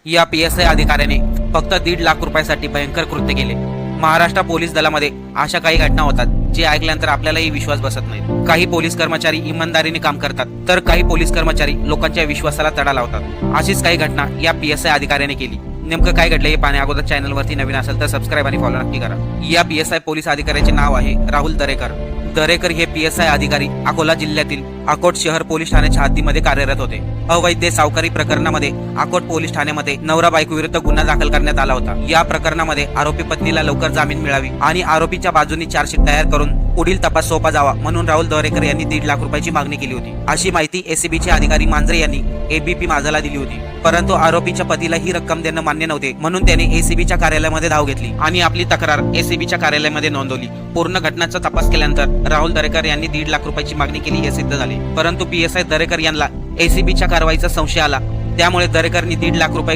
या PSI अधिकाऱ्याने फक्त 1.5 लाख रुपयासाठी भयंकर कृत्य केले। महाराष्ट्र पोलीस दलामध्ये अशा काही घटना होतात जे ऐकल्यानंतर आपल्यालाही विश्वास बसत नाही। काही पोलीस कर्मचारी इमानदारीने काम करतात, तर काही पोलीस कर्मचारी लोकांच्या विश्वासाला तडा लावतात। अशीच काही घटना या PSI अधिकाऱ्याने केली। नेमकं काय घडलं हे पाहण्या अगोदर चॅनलवरती नवीन असेल तर सबस्क्राईब आणि फॉलो नक्की करा। या PSI पोलीस अधिकाऱ्याचे नाव आहे राहुल दरेकर। दरेकर हे PSI अधिकारी अकोला जिल्ह्यातील अकोट शहर पोलीस ठाण्याच्या हद्दीमध्ये कार्यरत होते। अवैध सावकारी प्रकरणामध्ये अकोट पोलीस ठाण्यामध्ये नवरा बायको विरुद्ध गुन्हा दाखल करण्यात आला होता। या प्रकरणामध्ये आरोपी पत्नीला लवकर जामीन मिळावी आणि आरोपीच्या बाजूने चार्जशीट तयार करून पुढील तपास सोपा जावा म्हणून राहुल दरेकर यांनी 1.5 लाख रुपयाची मागणी केली होती। अशी माहिती ACBचे अधिकारी मांजरे यांनी ABP माझाला दिली होती, परंतु आरोपीच्या पतीला ही रक्कम देणं मान्य नव्हते म्हणून त्याने ACBच्या कार्यालयामध्ये धाव घेतली आणि आपली तक्रार ACBच्या कार्यालयामध्ये नोंदवली। पूर्ण घटनाचा तपास केल्यानंतर राहुल दरेकर यांनी 1.5 लाख रुपयाची मागणी केली हे सिद्ध झाले, परंतु PSI दरेकर यांना ACBच्या कारवाईचा संशय आला। त्यामुळे दरेकरनी 1.5 लाख रुपये